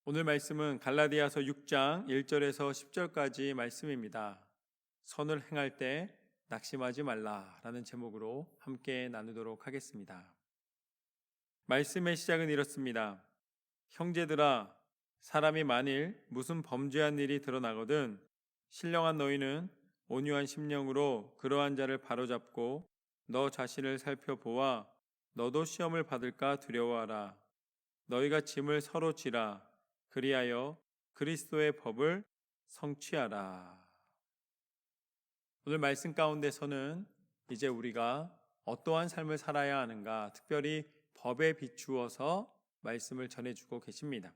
오늘 말씀은 갈라디아서 6장 1절에서 10절까지 말씀입니다. 선을 행할 때 낙심하지 말라라는 제목으로 함께 나누도록 하겠습니다. 말씀의 시작은 이렇습니다. 형제들아, 사람이 만일 무슨 범죄한 일이 드러나거든 신령한 너희는 온유한 심령으로 그러한 자를 바로잡고 너 자신을 살펴보아 너도 시험을 받을까 두려워하라. 너희가 짐을 서로 지라. 그리하여 그리스도의 법을 성취하라. 오늘 말씀 가운데서는 이제 우리가 어떠한 삶을 살아야 하는가, 특별히 법에 비추어서 말씀을 전해주고 계십니다.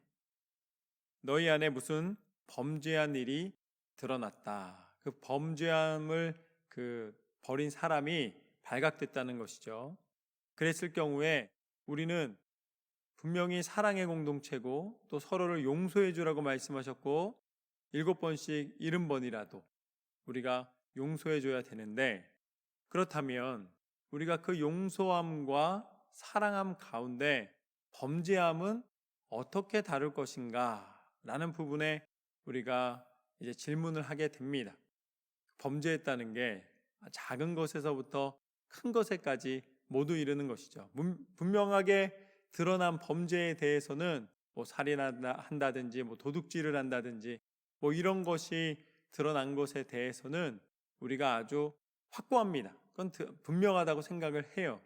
너희 안에 무슨 범죄한 일이 드러났다. 그 범죄함을 벌인 사람이 발각됐다는 것이죠. 그랬을 경우에 우리는 분명히 사랑의 공동체고 또 서로를 용서해 주라고 말씀하셨고 7번씩 70번이라도 우리가 용서해 줘야 되는데, 그렇다면 우리가 그 용서함과 사랑함 가운데 범죄함은 어떻게 다룰 것인가 라는 부분에 우리가 이제 질문을 하게 됩니다. 범죄했다는 게 작은 것에서부터 큰 것에까지 모두 이르는 것이죠. 분명하게 드러난 범죄에 대해서는 살인한다든지 도둑질을 한다든지 이런 것이 드러난 것에 대해서는 우리가 아주 확고합니다. 그건 분명하다고 생각을 해요.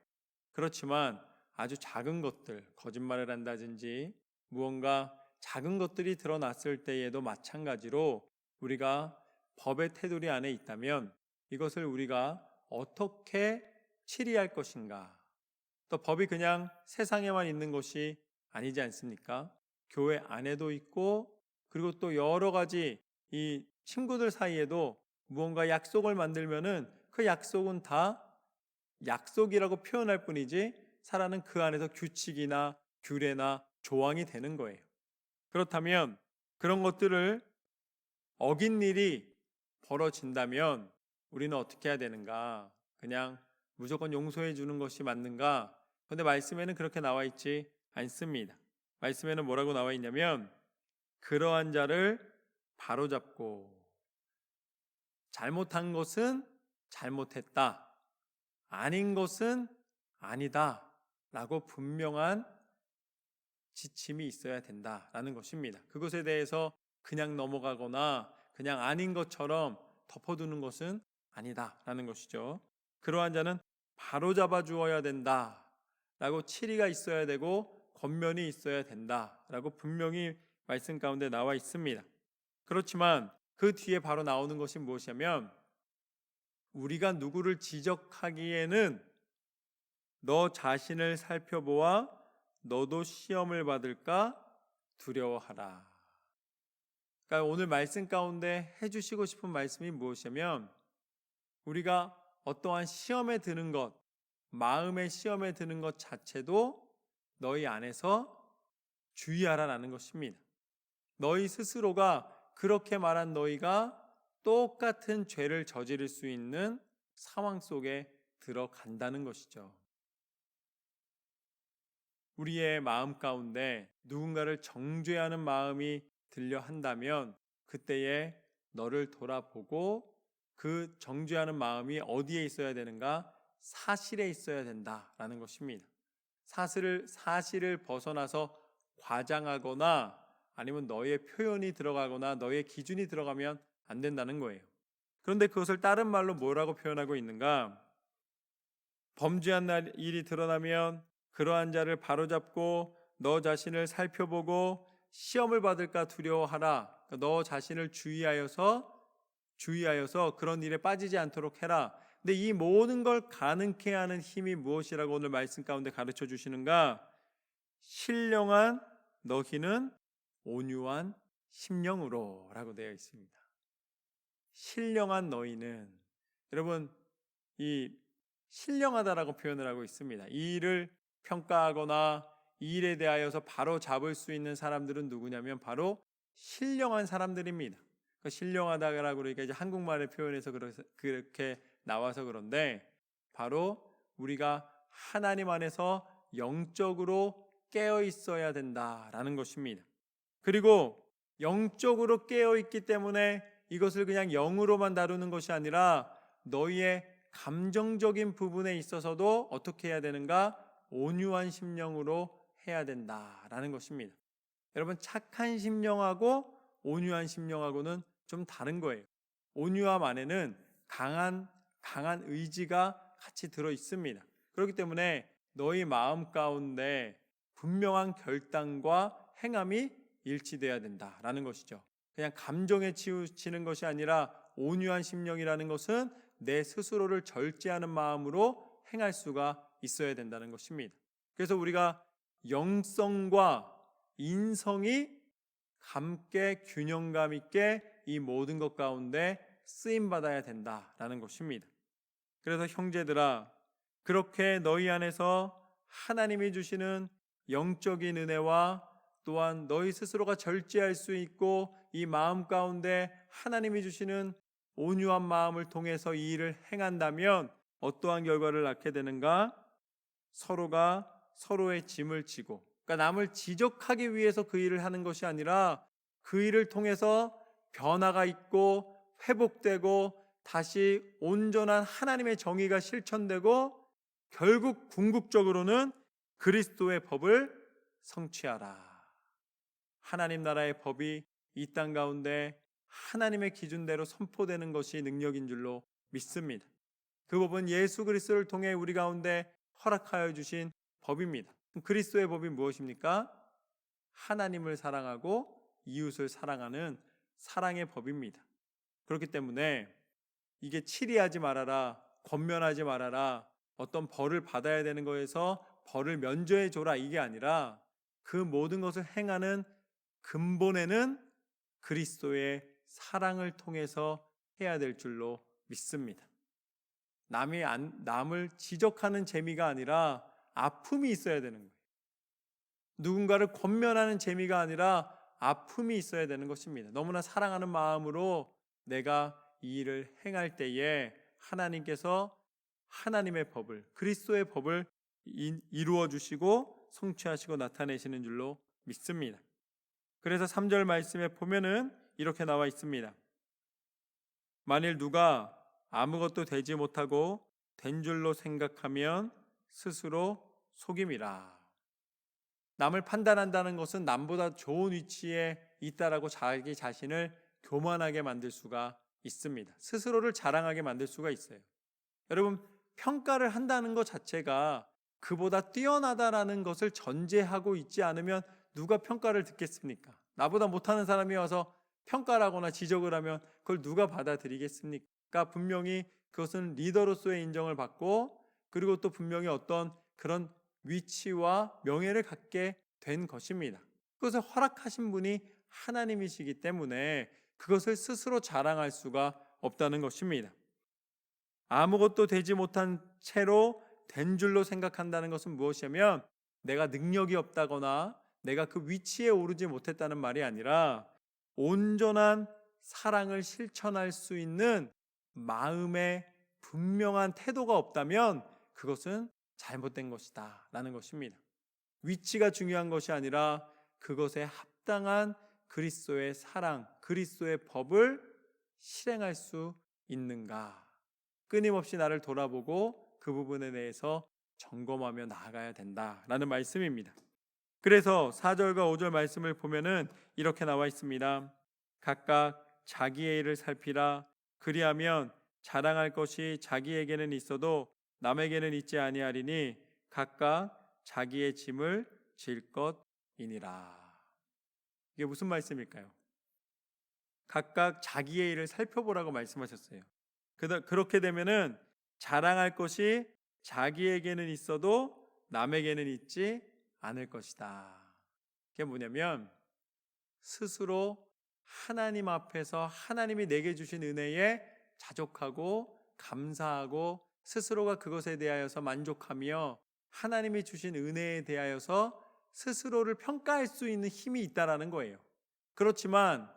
그렇지만 아주 작은 것들, 거짓말을 한다든지 무언가 작은 것들이 드러났을 때에도 마찬가지로 우리가 법의 테두리 안에 있다면 이것을 우리가 어떻게 치리할 것인가. 또 법이 그냥 세상에만 있는 것이 아니지 않습니까? 교회 안에도 있고, 그리고 또 여러 가지 이 친구들 사이에도 무언가 약속을 만들면은 그 약속은 다 약속이라고 표현할 뿐이지 살아는 그 안에서 규칙이나 규례나 조항이 되는 거예요. 그렇다면 그런 것들을 어긴 일이 벌어진다면 우리는 어떻게 해야 되는가? 그냥 무조건 용서해 주는 것이 맞는가? 그런데 말씀에는 그렇게 나와 있지 않습니다. 말씀에는 뭐라고 나와 있냐면 그러한 자를 바로잡고 잘못한 것은 잘못했다, 아닌 것은 아니다 라고 분명한 지침이 있어야 된다라는 것입니다. 그것에 대해서 그냥 넘어가거나 그냥 아닌 것처럼 덮어두는 것은 아니다라는 것이죠. 그러한 자는 바로잡아 주어야 된다라고 치리가 있어야 되고 권면이 있어야 된다라고 분명히 말씀 가운데 나와 있습니다. 그렇지만 그 뒤에 바로 나오는 것이 무엇이냐면 우리가 누구를 지적하기에는 너 자신을 살펴보아 너도 시험을 받을까 두려워하라. 그러니까 오늘 말씀 가운데 해주시고 싶은 말씀이 무엇이냐면 우리가 어떠한 시험에 드는 것, 마음의 시험에 드는 것 자체도 너희 안에서 주의하라라는 것입니다. 너희 스스로가 그렇게 말한 너희가 똑같은 죄를 저지를 수 있는 상황 속에 들어간다는 것이죠. 우리의 마음 가운데 누군가를 정죄하는 마음이 들려 한다면 그때에 너를 돌아보고 그 정죄하는 마음이 어디에 있어야 되는가? 사실에 있어야 된다라는 것입니다. 사실을 벗어나서 과장하거나 아니면 너의 표현이 들어가거나 너의 기준이 들어가면 안 된다는 거예요. 그런데 그것을 다른 말로 뭐라고 표현하고 있는가? 범죄한 일이 드러나면 그러한 자를 바로잡고 너 자신을 살펴보고 시험을 받을까 두려워하라. 너 자신을 주의하여서 그런 일에 빠지지 않도록 해라. 근데 이 모든 걸 가능케 하는 힘이 무엇이라고 오늘 말씀 가운데 가르쳐 주시는가? 신령한 너희는 온유한 심령으로 라고 되어 있습니다. 신령한 너희는, 여러분, 이 신령하다라고 표현을 하고 있습니다. 이 일을 평가하거나 이 일에 대하여서 바로 잡을 수 있는 사람들은 누구냐면 바로 신령한 사람들입니다. 신령하다라고 그러니까 이제 한국말의 표현에서 그렇게 나와서 그런데 바로 우리가 하나님 안에서 영적으로 깨어 있어야 된다라는 것입니다. 그리고 영적으로 깨어있기 때문에 이것을 그냥 영으로만 다루는 것이 아니라 너희의 감정적인 부분에 있어서도 어떻게 해야 되는가? 온유한 심령으로 해야 된다라는 것입니다. 여러분, 착한 심령하고 온유한 심령하고는 좀 다른 거예요. 온유함 안에는 강한 의지가 같이 들어 있습니다. 그렇기 때문에 너희 마음 가운데 분명한 결단과 행함이 일치돼야 된다라는 것이죠. 그냥 감정에 치우치는 것이 아니라 온유한 심령이라는 것은 내 스스로를 절제하는 마음으로 행할 수가 있어야 된다는 것입니다. 그래서 우리가 영성과 인성이 함께 균형감 있게 이 모든 것 가운데 쓰임 받아야 된다라는 것입니다. 그래서 형제들아, 그렇게 너희 안에서 하나님이 주시는 영적인 은혜와 또한 너희 스스로가 절제할 수 있고 이 마음 가운데 하나님이 주시는 온유한 마음을 통해서 이 일을 행한다면 어떠한 결과를 낳게 되는가? 서로가 서로의 짐을 지고, 그러니까 남을 지적하기 위해서 그 일을 하는 것이 아니라 그 일을 통해서 변화가 있고 회복되고 다시 온전한 하나님의 정의가 실천되고 결국 궁극적으로는 그리스도의 법을 성취하라. 하나님 나라의 법이 이 땅 가운데 하나님의 기준대로 선포되는 것이 능력인 줄로 믿습니다. 그 법은 예수 그리스도를 통해 우리 가운데 허락하여 주신 법입니다. 그리스도의 법이 무엇입니까? 하나님을 사랑하고 이웃을 사랑하는 사랑의 법입니다. 그렇기 때문에 이게 치리하지 말아라, 권면하지 말아라, 어떤 벌을 받아야 되는 거에서 벌을 면제해 줘라, 이게 아니라 그 모든 것을 행하는 근본에는 그리스도의 사랑을 통해서 해야 될 줄로 믿습니다. 남을 지적하는 재미가 아니라 아픔이 있어야 되는 거예요. 누군가를 권면하는 재미가 아니라 아픔이 있어야 되는 것입니다. 너무나 사랑하는 마음으로 내가 이 일을 행할 때에 하나님께서 하나님의 법을, 그리스도의 법을 이루어 주시고 성취하시고 나타내시는 줄로 믿습니다. 그래서 3절 말씀에 보면은 이렇게 나와 있습니다. 만일 누가 아무것도 되지 못하고 된 줄로 생각하면 스스로 속임이라. 남을 판단한다는 것은 남보다 좋은 위치에 있다라고 자기 자신을 교만하게 만들 수가 있습니다. 스스로를 자랑하게 만들 수가 있어요. 여러분, 평가를 한다는 것 자체가 그보다 뛰어나다라는 것을 전제하고 있지 않으면 누가 평가를 듣겠습니까? 나보다 못하는 사람이 와서 평가를 하거나 지적을 하면 그걸 누가 받아들이겠습니까? 분명히 그것은 리더로서의 인정을 받고, 그리고 또 분명히 어떤 그런 위치와 명예를 갖게 된 것입니다. 그것을 허락하신 분이 하나님이시기 때문에 그것을 스스로 자랑할 수가 없다는 것입니다. 아무것도 되지 못한 채로 된 줄로 생각한다는 것은 무엇이냐면 내가 능력이 없다거나 내가 그 위치에 오르지 못했다는 말이 아니라 온전한 사랑을 실천할 수 있는 마음의 분명한 태도가 없다면 그것은 잘못된 것이다 라는 것입니다. 위치가 중요한 것이 아니라 그것에 합당한 그리스도의 사랑, 그리스도의 법을 실행할 수 있는가, 끊임없이 나를 돌아보고 그 부분에 대해서 점검하며 나아가야 된다라는 말씀입니다. 그래서 4절과 5절 말씀을 보면은 이렇게 나와 있습니다. 각각 자기의 일을 살피라. 그리하면 자랑할 것이 자기에게는 있어도 남에게는 있지 아니하리니 각각 자기의 짐을 질 것이니라. 이게 무슨 말씀일까요? 각각 자기의 일을 살펴보라고 말씀하셨어요. 그렇게 되면은 자랑할 것이 자기에게는 있어도 남에게는 있지 않을 것이다. 그게 뭐냐면 스스로 하나님 앞에서 하나님이 내게 주신 은혜에 자족하고 감사하고 스스로가 그것에 대하여서 만족하며 하나님이 주신 은혜에 대하여서 스스로를 평가할 수 있는 힘이 있다라는 거예요. 그렇지만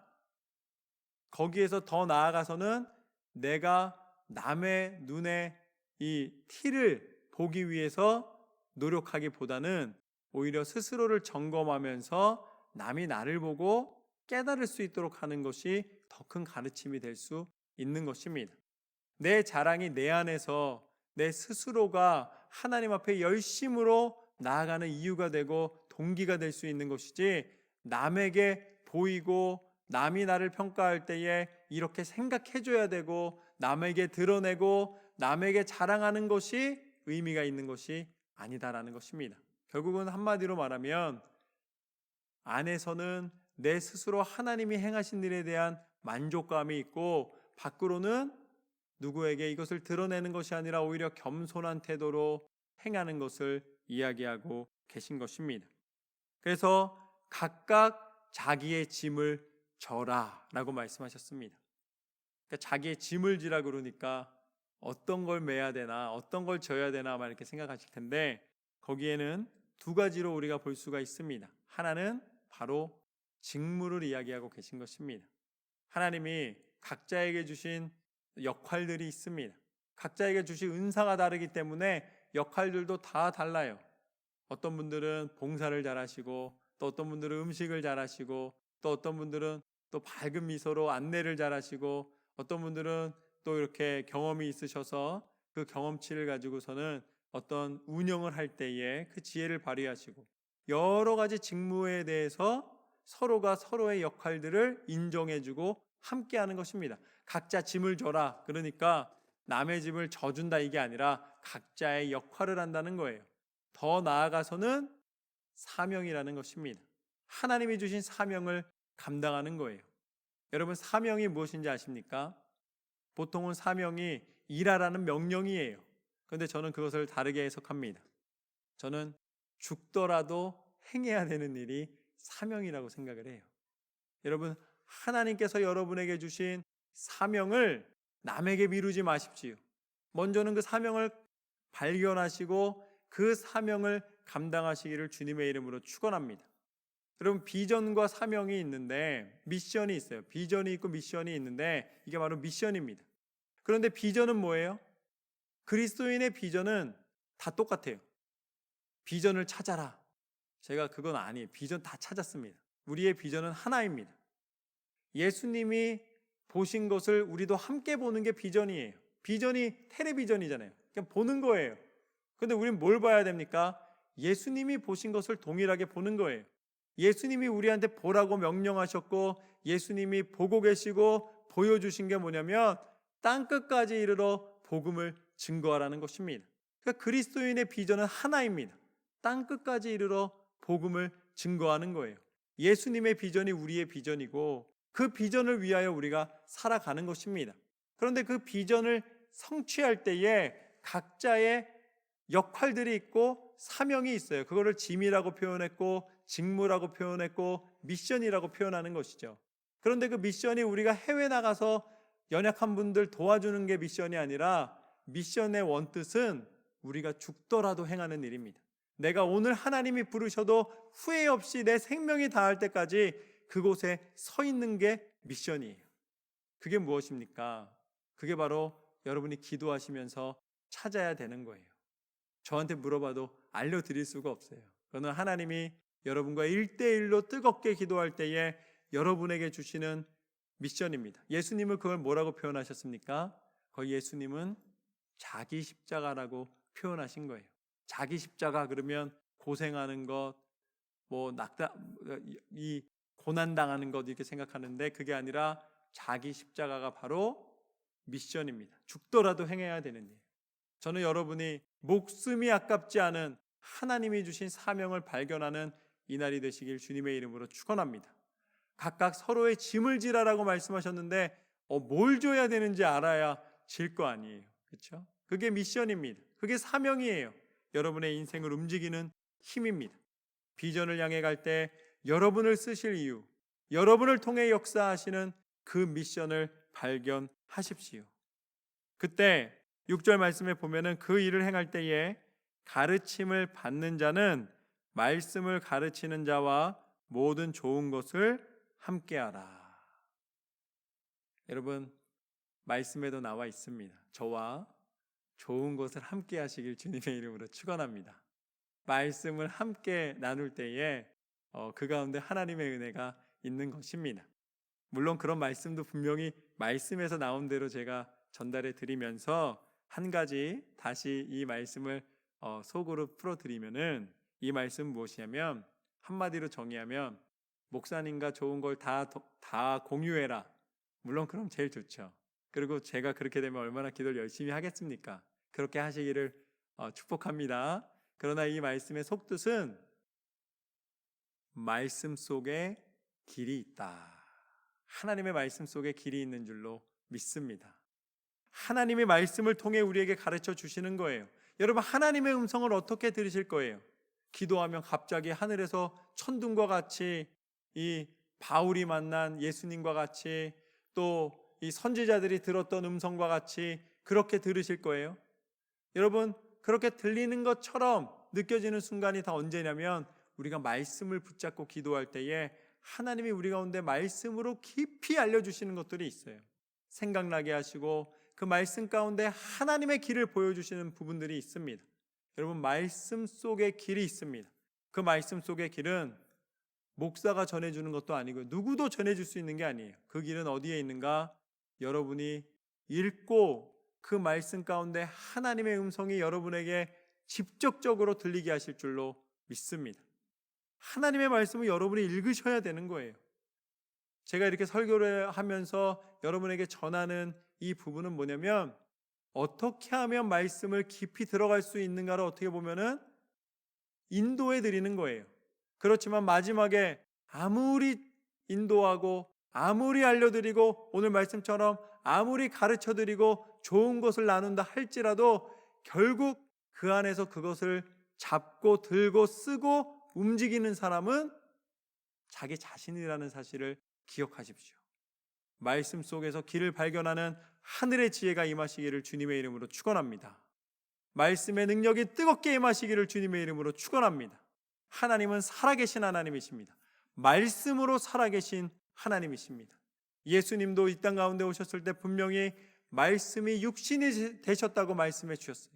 거기에서 더 나아가서는 내가 남의 눈에 이 티를 보기 위해서 노력하기보다는 오히려 스스로를 점검하면서 남이 나를 보고 깨달을 수 있도록 하는 것이 더 큰 가르침이 될 수 있는 것입니다. 내 자랑이 내 안에서 내 스스로가 하나님 앞에 열심으로 나아가는 이유가 되고 동기가 될 수 있는 것이지, 남에게 보이고 남이 나를 평가할 때에 이렇게 생각해 줘야 되고 남에게 드러내고 남에게 자랑하는 것이 의미가 있는 것이 아니다라는 것입니다. 결국은 한마디로 말하면 안에서는 내 스스로 하나님이 행하신 일에 대한 만족감이 있고, 밖으로는 누구에게 이것을 드러내는 것이 아니라 오히려 겸손한 태도로 행하는 것을 이야기하고 계신 것입니다. 그래서 각각 자기의 짐을 져라 라고 말씀하셨습니다. 그러니까 자기의 짐을 지라 그러니까 어떤 걸 메야 되나, 어떤 걸 져야 되나 막 이렇게 생각하실 텐데, 거기에는 두 가지로 우리가 볼 수가 있습니다. 하나는 바로 직무를 이야기하고 계신 것입니다. 하나님이 각자에게 주신 역할들이 있습니다. 각자에게 주신 은사가 다르기 때문에 역할들도 다 달라요. 어떤 분들은 봉사를 잘하시고, 또 어떤 분들은 음식을 잘하시고, 또 어떤 분들은 또 밝은 미소로 안내를 잘하시고, 어떤 분들은 또 이렇게 경험이 있으셔서 그 경험치를 가지고서는 어떤 운영을 할 때에 그 지혜를 발휘하시고, 여러 가지 직무에 대해서 서로가 서로의 역할들을 인정해주고 함께하는 것입니다. 각자 짐을 져라, 그러니까 남의 짐을 져준다 이게 아니라 각자의 역할을 한다는 거예요. 더 나아가서는 사명이라는 것입니다. 하나님이 주신 사명을 감당하는 거예요. 여러분, 사명이 무엇인지 아십니까? 보통은 사명이 일하라는 명령이에요. 그런데 저는 그것을 다르게 해석합니다. 저는 죽더라도 행해야 되는 일이 사명이라고 생각을 해요. 여러분, 하나님께서 여러분에게 주신 사명을 남에게 미루지 마십시오. 먼저는 그 사명을 발견하시고 그 사명을 감당하시기를 주님의 이름으로 축원합니다. 여러분, 비전과 사명이 있는데 미션이 있어요. 비전이 있고 미션이 있는데 이게 바로 미션입니다. 그런데 비전은 뭐예요? 그리스도인의 비전은 다 똑같아요. 비전을 찾아라. 제가 그건 아니에요. 비전 다 찾았습니다. 우리의 비전은 하나입니다. 예수님이 보신 것을 우리도 함께 보는 게 비전이에요. 비전이 텔레비전이잖아요. 그냥 보는 거예요. 그런데 우리는 뭘 봐야 됩니까? 예수님이 보신 것을 동일하게 보는 거예요. 예수님이 우리한테 보라고 명령하셨고, 예수님이 보고 계시고 보여주신 게 뭐냐면 땅끝까지 이르러 복음을 증거하라는 것입니다. 그러니까 그리스도인의 비전은 하나입니다. 땅끝까지 이르러 복음을 증거하는 거예요. 예수님의 비전이 우리의 비전이고 그 비전을 위하여 우리가 살아가는 것입니다. 그런데 그 비전을 성취할 때에 각자의 역할들이 있고 사명이 있어요. 그거를 짐이라고 표현했고 직무라고 표현했고 미션이라고 표현하는 것이죠. 그런데 그 미션이 우리가 해외 나가서 연약한 분들 도와주는 게 미션이 아니라, 미션의 원뜻은 우리가 죽더라도 행하는 일입니다. 내가 오늘 하나님이 부르셔도 후회 없이 내 생명이 다할 때까지 그곳에 서 있는 게 미션이에요. 그게 무엇입니까? 그게 바로 여러분이 기도하시면서 찾아야 되는 거예요. 저한테 물어봐도 알려드릴 수가 없어요. 그거는 하나님이 여러분과 1대1로 뜨겁게 기도할 때에 여러분에게 주시는 미션입니다. 예수님은 그걸 뭐라고 표현하셨습니까? 거기 예수님은 자기 십자가라고 표현하신 거예요. 자기 십자가 그러면 고생하는 것, 이 고난당하는 것 이렇게 생각하는데, 그게 아니라 자기 십자가가 바로 미션입니다. 죽더라도 행해야 되는 일. 저는 여러분이 목숨이 아깝지 않은 하나님이 주신 사명을 발견하는 이날이 되시길 주님의 이름으로 축원합니다. 각각 서로의 짐을 지라라고 말씀하셨는데 뭘 줘야 되는지 알아야 질 거 아니에요. 그렇죠? 그게 미션입니다. 그게 사명이에요. 여러분의 인생을 움직이는 힘입니다. 비전을 향해 갈 때 여러분을 쓰실 이유, 여러분을 통해 역사하시는 그 미션을 발견하십시오. 그때 6절 말씀에 보면은 그 일을 행할 때에 가르침을 받는 자는 말씀을 가르치는 자와 모든 좋은 것을 함께하라. 여러분, 말씀에도 나와 있습니다. 저와 좋은 것을 함께 하시길 주님의 이름으로 축원합니다. 말씀을 함께 나눌 때에 그 가운데 하나님의 은혜가 있는 것입니다. 물론 그런 말씀도 분명히 말씀에서 나온 대로 제가 전달해 드리면서 한 가지 다시 이 말씀을 속으로 풀어드리면은, 이 말씀 무엇이냐면, 한마디로 정의하면 목사님과 좋은 걸 다 공유해라. 물론 그럼 제일 좋죠. 그리고 제가 그렇게 되면 얼마나 기도를 열심히 하겠습니까? 그렇게 하시기를 축복합니다. 그러나 이 말씀의 속뜻은 말씀 속에 길이 있다. 하나님의 말씀 속에 길이 있는 줄로 믿습니다. 하나님의 말씀을 통해 우리에게 가르쳐 주시는 거예요. 여러분, 하나님의 음성을 어떻게 들으실 거예요? 기도하면 갑자기 하늘에서 천둥과 같이, 이 바울이 만난 예수님과 같이, 또 이 선지자들이 들었던 음성과 같이 그렇게 들으실 거예요. 여러분, 그렇게 들리는 것처럼 느껴지는 순간이 다 언제냐면, 우리가 말씀을 붙잡고 기도할 때에 하나님이 우리 가운데 말씀으로 깊이 알려주시는 것들이 있어요. 생각나게 하시고 그 말씀 가운데 하나님의 길을 보여주시는 부분들이 있습니다. 여러분, 말씀 속에 길이 있습니다. 그 말씀 속의 길은 목사가 전해주는 것도 아니고 누구도 전해줄 수 있는 게 아니에요. 그 길은 어디에 있는가? 여러분이 읽고 그 말씀 가운데 하나님의 음성이 여러분에게 직접적으로 들리게 하실 줄로 믿습니다. 하나님의 말씀을 여러분이 읽으셔야 되는 거예요. 제가 이렇게 설교를 하면서 여러분에게 전하는 이 부분은 뭐냐면, 어떻게 하면 말씀을 깊이 들어갈 수 있는가를 어떻게 보면은 인도해 드리는 거예요. 그렇지만 마지막에 아무리 인도하고 아무리 알려드리고 오늘 말씀처럼 아무리 가르쳐드리고 좋은 것을 나눈다 할지라도 결국 그 안에서 그것을 잡고 들고 쓰고 움직이는 사람은 자기 자신이라는 사실을 기억하십시오. 말씀 속에서 길을 발견하는 하늘의 지혜가 임하시기를 주님의 이름으로 축원합니다. 말씀의 능력이 뜨겁게 임하시기를 주님의 이름으로 축원합니다. 하나님은 살아계신 하나님이십니다. 말씀으로 살아계신 하나님이십니다. 예수님도 이 땅 가운데 오셨을 때 분명히 말씀이 육신이 되셨다고 말씀해 주셨어요.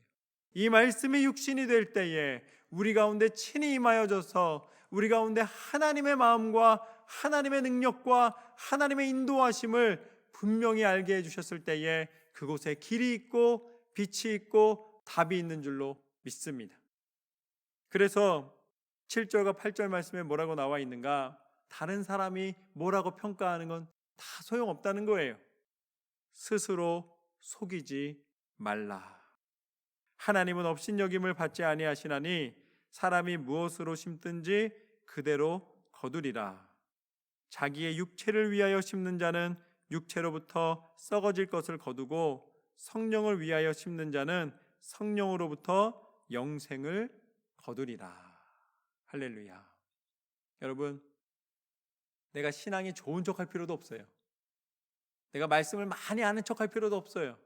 이 말씀이 육신이 될 때에 우리 가운데 친히 임하여져서 우리 가운데 하나님의 마음과 하나님의 능력과 하나님의 인도하심을 분명히 알게 해주셨을 때에 그곳에 길이 있고 빛이 있고 답이 있는 줄로 믿습니다. 그래서 7절과 8절 말씀에 뭐라고 나와 있는가? 다른 사람이 뭐라고 평가하는 건 다 소용없다는 거예요. 스스로 속이지 말라. 하나님은 업신여김을 받지 아니하시나니 사람이 무엇으로 심든지 그대로 거두리라. 자기의 육체를 위하여 심는 자는 육체로부터 썩어질 것을 거두고 성령을 위하여 심는 자는 성령으로부터 영생을 거두리라. 할렐루야. 여러분, 내가 신앙이 좋은 척할 필요도 없어요. 내가 말씀을 많이 아는 척할 필요도 없어요.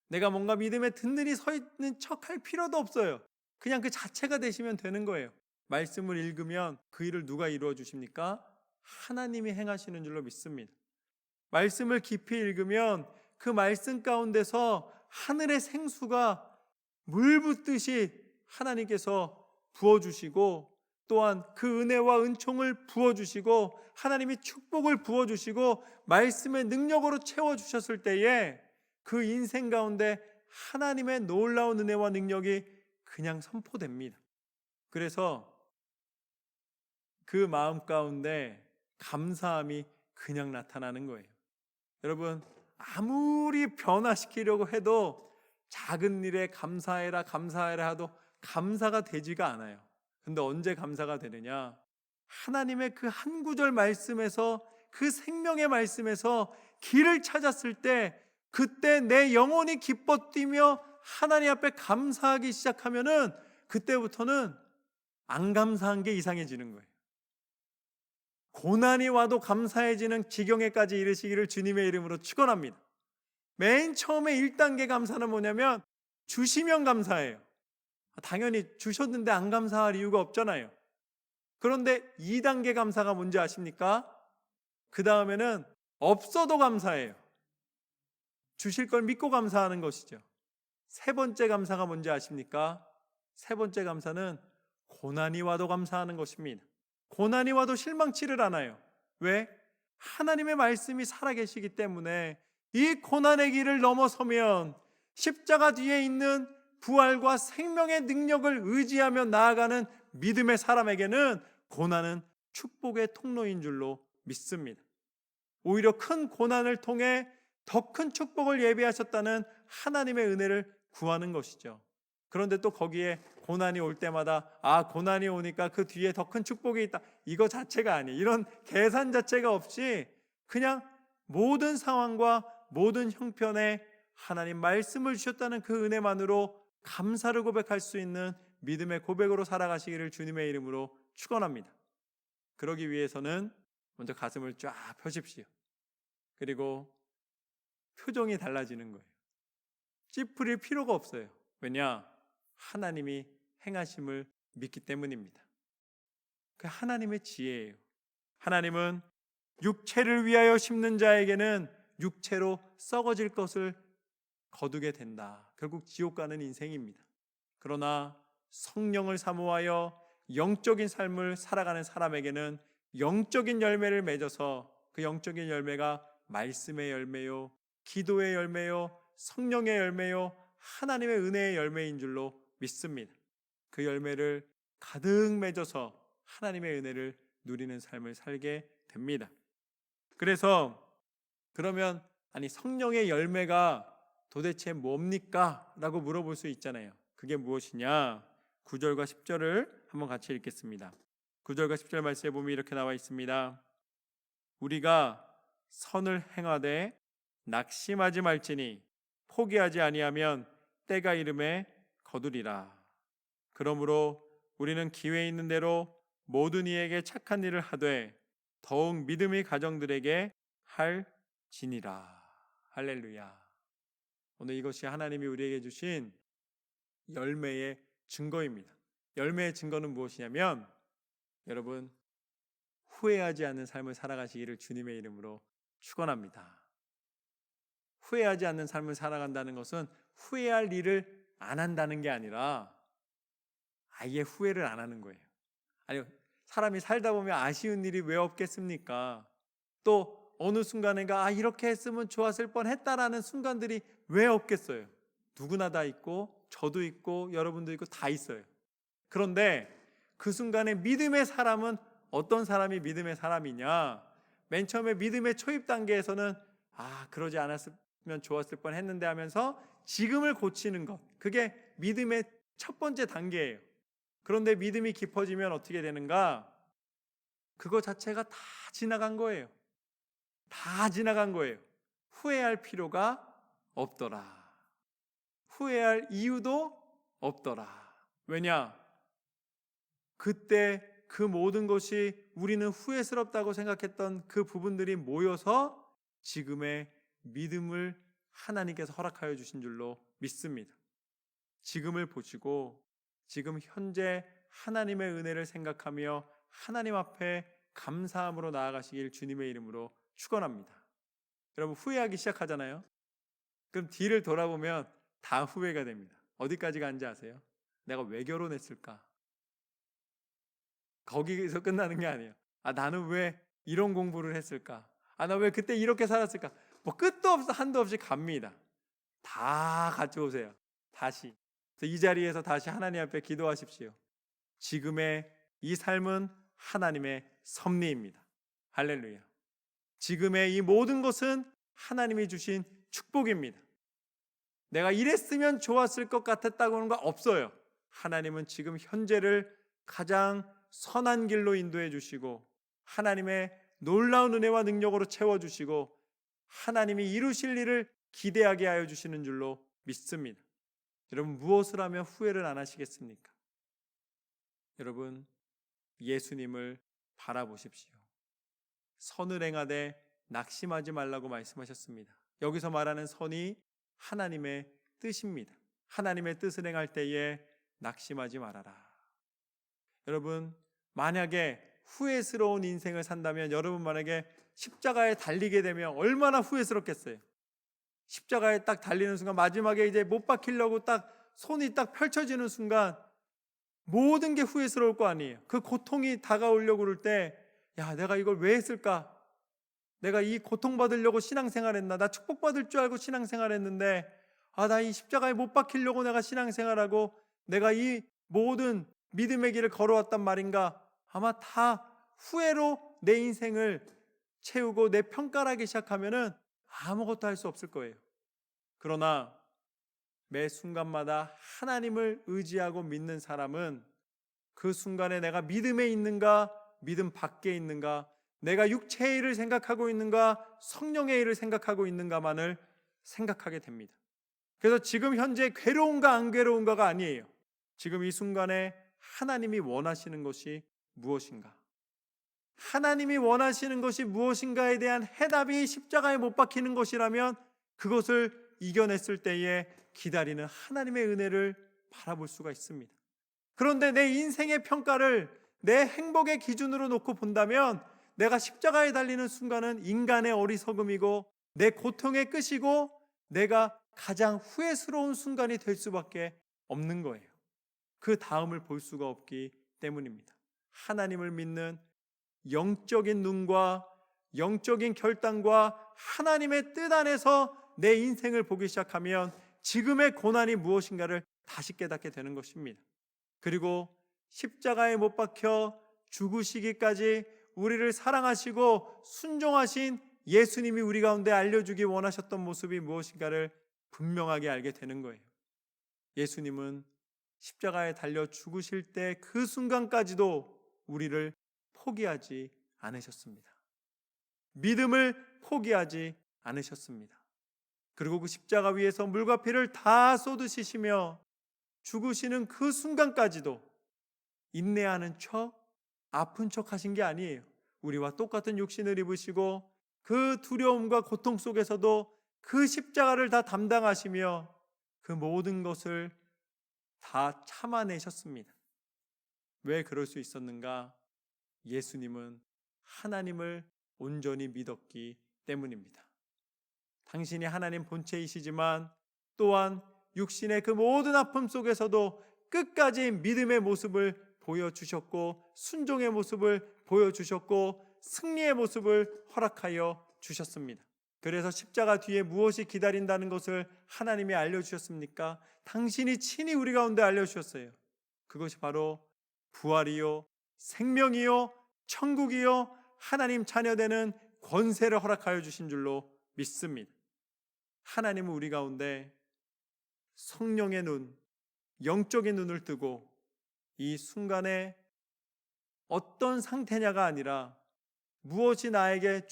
내가 뭔가 믿음에 든든히 서 있는 척할 필요도 없어요. 그냥 그 자체가 되시면 되는 거예요. 말씀을 읽으면 그 일을 누가 이루어 주십니까? 하나님이 행하시는 줄로 믿습니다. 말씀을 깊이 읽으면 그 말씀 가운데서 하늘의 생수가 물 붓듯이 하나님께서 부어주시고, 또한 그 은혜와 은총을 부어주시고 하나님이 축복을 부어주시고 말씀의 능력으로 채워주셨을 때에 그 인생 가운데 하나님의 놀라운 은혜와 능력이 그냥 선포됩니다. 그래서 그 마음 가운데 감사함이 그냥 나타나는 거예요. 여러분, 아무리 변화시키려고 해도 작은 일에 감사해라 감사해라 하도 감사가 되지가 않아요. 근데 언제 감사가 되느냐? 하나님의 그 한 구절 말씀에서, 그 생명의 말씀에서 길을 찾았을 때, 그때 내 영혼이 기뻐 뛰며 하나님 앞에 감사하기 시작하면은 그때부터는 안 감사한 게 이상해지는 거예요. 고난이 와도 감사해지는 지경에까지 이르시기를 주님의 이름으로 축원합니다. 맨 처음에 1단계 감사는 뭐냐면 주시면 감사해요. 당연히 주셨는데 안 감사할 이유가 없잖아요. 그런데 2단계 감사가 뭔지 아십니까? 그 다음에는 없어도 감사해요. 주실 걸 믿고 감사하는 것이죠. 3번째 감사가 뭔지 아십니까? 3번째 감사는 고난이 와도 감사하는 것입니다. 고난이 와도 실망치를 않아요. 왜? 하나님의 말씀이 살아계시기 때문에 이 고난의 길을 넘어서면 십자가 뒤에 있는 부활과 생명의 능력을 의지하며 나아가는 믿음의 사람에게는 고난은 축복의 통로인 줄로 믿습니다. 오히려 큰 고난을 통해 더 큰 축복을 예비하셨다는 하나님의 은혜를 구하는 것이죠. 그런데 또 거기에 고난이 올 때마다 고난이 오니까 그 뒤에 더 큰 축복이 있다, 이거 자체가 아니에요. 이런 계산 자체가 없이 그냥 모든 상황과 모든 형편에 하나님 말씀을 주셨다는 그 은혜만으로 감사를 고백할 수 있는 믿음의 고백으로 살아가시기를 주님의 이름으로 축원합니다. 그러기 위해서는 먼저 가슴을 쫙 펴십시오. 그리고 표정이 달라지는 거예요. 찌푸릴 필요가 없어요. 왜냐? 하나님이 행하심을 믿기 때문입니다. 그 하나님의 지혜예요. 하나님은 육체를 위하여 심는 자에게는 육체로 썩어질 것을 거두게 된다. 결국 지옥 가는 인생입니다. 그러나 성령을 사모하여 영적인 삶을 살아가는 사람에게는 영적인 열매를 맺어서 그 영적인 열매가 말씀의 열매요, 기도의 열매요, 성령의 열매요, 하나님의 은혜의 열매인 줄로 믿습니다. 그 열매를 가득 맺어서 하나님의 은혜를 누리는 삶을 살게 됩니다. 그래서 그러면 성령의 열매가 도대체 뭡니까? 라고 물어볼 수 있잖아요. 그게 무엇이냐? 9절과 10절을 한번 같이 읽겠습니다. 9절과 10절 말씀에 보면 이렇게 나와 있습니다. 우리가 선을 행하되 낙심하지 말지니 포기하지 아니하면 때가 이름에 거두리라. 그러므로 우리는 기회 있는 대로 모든 이에게 착한 일을 하되 더욱 믿음의 가정들에게 할지니라. 할렐루야. 오늘 이것이 하나님이 우리에게 주신 열매의 증거입니다. 열매의 증거는 무엇이냐면 여러분, 후회하지 않는 삶을 살아가시기를 주님의 이름으로 축원합니다. 후회하지 않는 삶을 살아간다는 것은 후회할 일을 안 한다는 게 아니라 아예 후회를 안 하는 거예요. 아니, 사람이 살다 보면 아쉬운 일이 왜 없겠습니까? 또 어느 순간인가 이렇게 했으면 좋았을 뻔했다라는 순간들이 왜 없겠어요? 누구나 다 있고 저도 있고 여러분도 있고 다 있어요. 그런데 그 순간에 믿음의 사람은 어떤 사람이 믿음의 사람이냐? 맨 처음에 믿음의 초입 단계에서는 그러지 않았으면 좋았을 뻔했는데 하면서 지금을 고치는 것, 그게 믿음의 첫 번째 단계예요. 그런데 믿음이 깊어지면 어떻게 되는가? 그거 자체가 다 지나간 거예요. 다 지나간 거예요. 후회할 필요가 없더라. 후회할 이유도 없더라. 왜냐? 그때 그 모든 것이 우리는 후회스럽다고 생각했던 그 부분들이 모여서 지금의 믿음을 하나님께서 허락하여 주신 줄로 믿습니다. 지금을 보시고 지금 현재 하나님의 은혜를 생각하며 하나님 앞에 감사함으로 나아가시길 주님의 이름으로 축원합니다. 여러분, 후회하기 시작하잖아요. 그럼 뒤를 돌아보면 다 후회가 됩니다. 어디까지 간지 아세요? 내가 왜 결혼했을까? 거기서 끝나는 게 아니에요. 나는 왜 이런 공부를 했을까? 나 왜 그때 이렇게 살았을까? 끝도 없어 한도 없이 갑니다. 다 가져오세요. 다시. 이 자리에서 다시 하나님 앞에 기도하십시오. 지금의 이 삶은 하나님의 섭리입니다. 할렐루야. 지금의 이 모든 것은 하나님이 주신 축복입니다. 내가 이랬으면 좋았을 것 같았다고 하는 거 없어요. 하나님은 지금 현재를 가장 선한 길로 인도해 주시고 하나님의 놀라운 은혜와 능력으로 채워주시고 하나님이 이루실 일을 기대하게 하여 주시는 줄로 믿습니다. 여러분, 무엇을 하면 후회를 안 하시겠습니까? 여러분, 예수님을 바라보십시오. 선을 행하되 낙심하지 말라고 말씀하셨습니다. 여기서 말하는 선이 하나님의 뜻입니다. 하나님의 뜻을 행할 때에 낙심하지 말아라. 여러분, 만약에 후회스러운 인생을 산다면 여러분 만약에 십자가에 달리게 되면 얼마나 후회스럽겠어요. 십자가에 딱 달리는 순간 마지막에 이제 못 박히려고 딱 손이 딱 펼쳐지는 순간 모든 게 후회스러울 거 아니에요. 그 고통이 다가오려고 그럴 때, 야, 내가 이걸 왜 했을까? 내가 이 고통받으려고 신앙생활했나? 나 축복받을 줄 알고 신앙생활했는데, 나 이 십자가에 못 박히려고 내가 신앙생활하고 내가 이 모든 믿음의 길을 걸어왔단 말인가? 아마 다 후회로 내 인생을 채우고 내 평가하기 시작하면은 아무것도 할 수 없을 거예요. 그러나 매 순간마다 하나님을 의지하고 믿는 사람은 그 순간에 내가 믿음에 있는가, 믿음 밖에 있는가, 내가 육체의 일을 생각하고 있는가, 성령의 일을 생각하고 있는가만을 생각하게 됩니다. 그래서 지금 현재 괴로운가 안 괴로운가가 아니에요. 지금 이 순간에 하나님이 원하시는 것이 무엇인가? 하나님이 원하시는 것이 무엇인가에 대한 해답이 십자가에 못 박히는 것이라면 그것을 이겨냈을 때에 기다리는 하나님의 은혜를 바라볼 수가 있습니다. 그런데 내 인생의 평가를 내 행복의 기준으로 놓고 본다면 내가 십자가에 달리는 순간은 인간의 어리석음이고 내 고통의 끝이고 내가 가장 후회스러운 순간이 될 수밖에 없는 거예요. 그 다음을 볼 수가 없기 때문입니다. 하나님을 믿는 영적인 눈과 영적인 결단과 하나님의 뜻 안에서 내 인생을 보기 시작하면 지금의 고난이 무엇인가를 다시 깨닫게 되는 것입니다. 그리고 십자가에 못 박혀 죽으시기까지 우리를 사랑하시고 순종하신 예수님이 우리 가운데 알려주기 원하셨던 모습이 무엇인가를 분명하게 알게 되는 거예요. 예수님은 십자가에 달려 죽으실 때 그 순간까지도 우리를 포기하지 않으셨습니다. 믿음을 포기하지 않으셨습니다. 그리고 그 십자가 위에서 물과 피를 다 쏟으시며 죽으시는 그 순간까지도 인내하는 척, 아픈 척 하신 게 아니에요. 우리와 똑같은 육신을 입으시고 그 두려움과 고통 속에서도 그 십자가를 다 담당하시며 그 모든 것을 다 참아내셨습니다. 왜 그럴 수 있었는가? 예수님은 하나님을 온전히 믿었기 때문입니다. 당신이 하나님 본체이시지만 또한 육신의 그 모든 아픔 속에서도 끝까지 믿음의 모습을 보여주셨고 순종의 모습을 보여주셨고 승리의 모습을 허락하여 주셨습니다. 그래서 십자가 뒤에 무엇이 기다린다는 것을 하나님이 알려주셨습니까? 당신이 친히 우리 가운데 알려주셨어요. 그것이 바로 부활이요 생명이요 천국이요 하나님 자녀되는 권세를 허락하여 주신 줄로 믿습니다. 하나님은 우리 가운데 성령의 눈, 영적인 눈을 뜨고 이 순간에 어떤 상태냐가 아니라 무엇이 나에게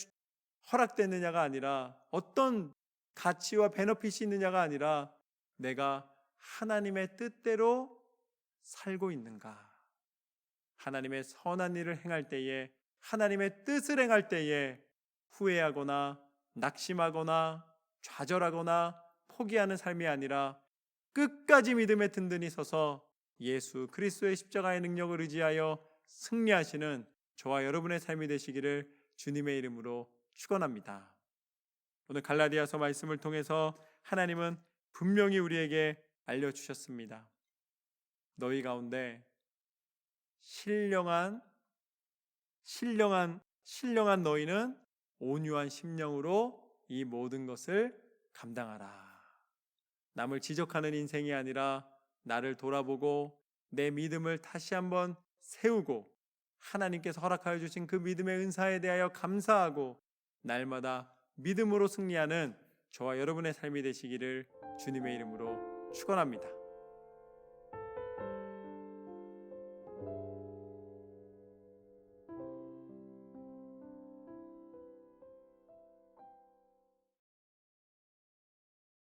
허락되느냐가 아니라 어떤 가치와 베너핏이 있느냐가 아니라 내가 하나님의 뜻대로 살고 있는가, 하나님의 선한 일을 행할 때에 하나님의 뜻을 행할 때에 후회하거나 낙심하거나 좌절하거나 포기하는 삶이 아니라 끝까지 믿음에 든든히 서서 예수 그리스도의 십자가의 능력을 의지하여 승리하시는 저와 여러분의 삶이 되시기를 주님의 이름으로 축원합니다. 오늘 갈라디아서 말씀을 통해서 하나님은 분명히 우리에게 알려주셨습니다. 너희 가운데 신령한 너희는 온유한 심령으로 이 모든 것을 감당하라. 남을 지적하는 인생이 아니라 나를 돌아보고 내 믿음을 다시 한번 세우고 하나님께서 허락하여 주신 그 믿음의 은사에 대하여 감사하고 날마다 믿음으로 승리하는 저와 여러분의 삶이 되시기를 주님의 이름으로 축원합니다.